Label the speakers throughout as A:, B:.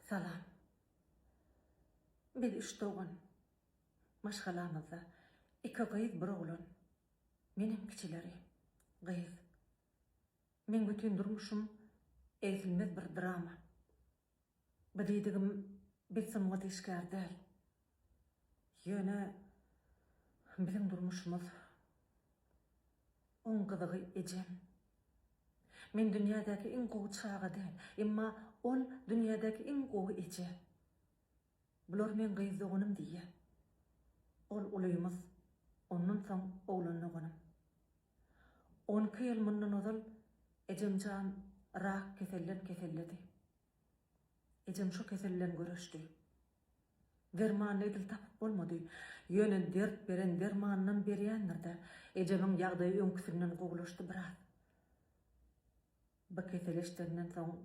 A: Salam. Bir iştoğun. Maşgalamızda iki gıyız bir oğlan. Menem kiçileri. Gıyız. Men götün durmuşum ezilmez bir drama. Bididigim bilsim gıdışkar değil. Yöne bizim durmuşumuz on gıdığı ecem. Men dünyadaki en goğu çağı değil. Emma ol dünyadaki en goğu ece. Bular men gıyızdığınım diye. Ol uluyumuz. Ondan son oğlanı oğlanım. 12 yıl mundan ozal ecemcan rak keselledi. Ecem şu kesellen görüştü. Derman edil tapıp bolmadı. Yönen dert beren dermanından beriyanlarda ecemin yağdayı önküsünden qoğulaştı biraz. Bu keseleşterinden son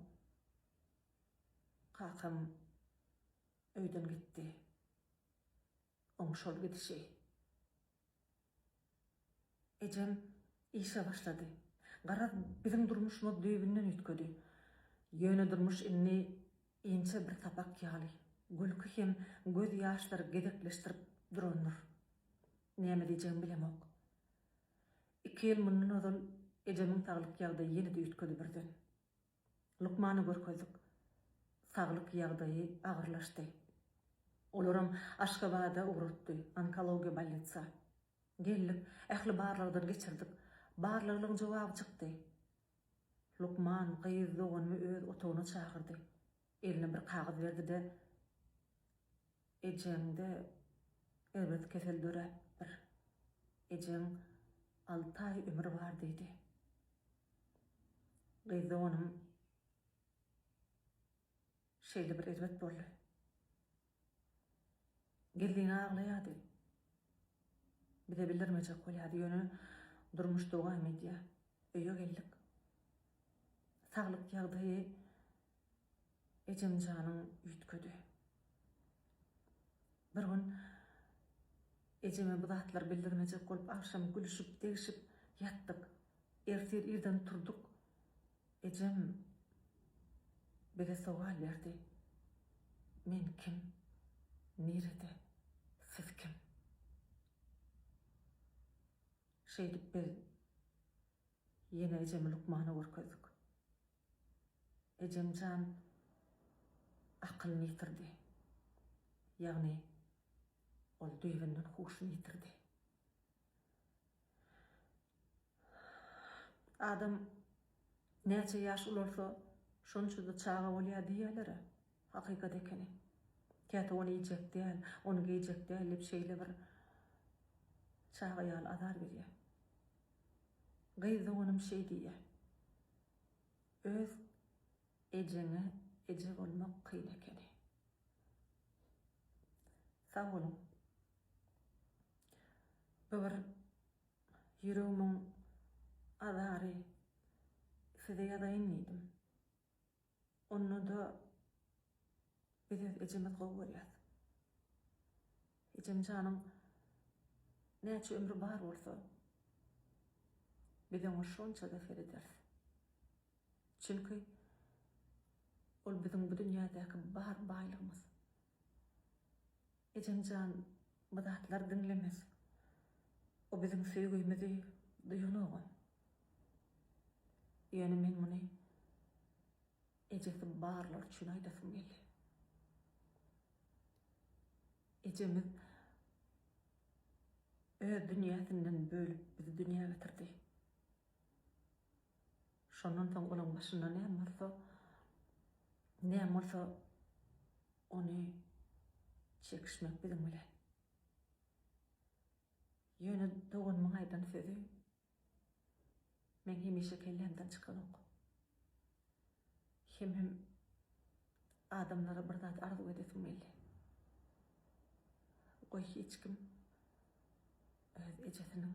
A: kakam öyden gitti. Oňşol gidişi. Ecem işe başladı. Gara bizim durmuşumuz düýbünden ütködi. Yöne durmuş inni ince bir tapak yağlı. Gülkü hem göz yaşları gedekleştirip duranlar. Näme diýeceğimi bilemok. 2 yıl mundan ozal ejemin saglyk ýagdaýy ýene-de ütködi birden. Lukmany görkezdik. Saglyk ýagdaýy agyrlaşdy. Olaram Aşgabatda ugrutdy, onkologiýa bolnitsa. Geldik, ähli barlygdan geçirdik. Barlygynyň jogaby çykdy. Lukman gyýyzdy oňmy öz otagyna çagyrdy. Eline bir kağıt berdi-de ejemde elbet kesel döre bir. Ejem 6 ay ömür var diýdi. Gyýyzdy oňum şeýle bir elbet boldy. Geldiğine ağlayadı. Bir de bildirmeyecek bolýady. Yönü durmuş doğa medya. Öýe geldik. Saglyk ýagdaýy ejemjanyň ütködi. Bir gün ejeme bu zatlar bildirmejek bolup akşam gülüşüp degişip ýatdyk. Ertir irden turduk. Ejem bize sowal berdi. Men kim? Nerede? Siz kim? Şeýdip biz ýene ejemi Lukmana görkezdik. Ejemjan akylyny ýitirdi. Ýagny ol düýbünden huşyny ýitirdi. Adam näçe ýaş ularsa şonça da çağa bolýar diýerler. Hakykat ekeni. Käte onu ýijek däl, onu giýjek däl diýip şeýle bir çağa ýaly azar berýär. Gyýyzy oňum şeý diýär. Öz ejene eje bolmak kyn ekeni. Sag bolun. Bir ýüregimin azary size ýadaýyn diýdim. Onu da bize ejemiz gowy görýär. Ejemjanyň näçe ömrü bar bolsa bize onu şonça da fereder. Çünkü ol bizim bu dünyadaky bar baýlygymyz. Ejemjan bu zatlar dinlemez. O bizim söýgümizi duýunagan. Ýöne men muny ejesi barlar üçin aýdasym geldi. Ejemiz öz dünýäsinden bölüp bizi dünýäge getirdi. Şondan soň olaň başynda näme bolsa ony çekişmek bizim bilen. Ýöne doğunmaň aýdan sözi men hemişe kellemden çykanok. Hem adamlara bir zat arzu edesim geldi. Goý hiç kim öz ejesiniň